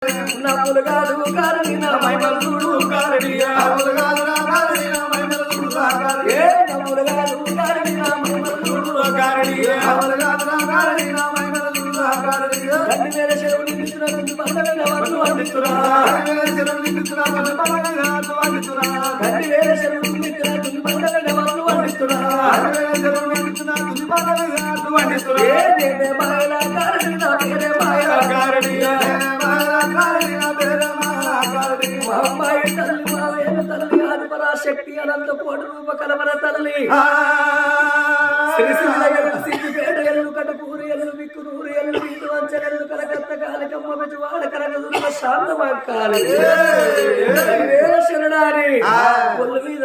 నమ్ములు కాదు కారణి నా మైమలు చూడు కారణి నమ్ములు కాదు కారణి నా మైమలు చూడు కారణి గండి వేల చెరువు నిందిస్తున్నా పండగ వాళ్ళు అందిస్తున్నా గండి వేల చెరువు నిందిస్తున్నా పండగ వాళ్ళు అందిస్తున్నా శక్తి అనంత కోటి రూప కలవర తల్లి సిద్ధిపేట ఎల్లు కటకూరు ఎల్లు విక్కునూరు ఎల్లు వీటు వంచగల్లు కలకత్త కాలికమ్మ పెట్టి వాడ కలగదున్న శాంతమక్కాలి శరణారి ఒళ్ళు మీద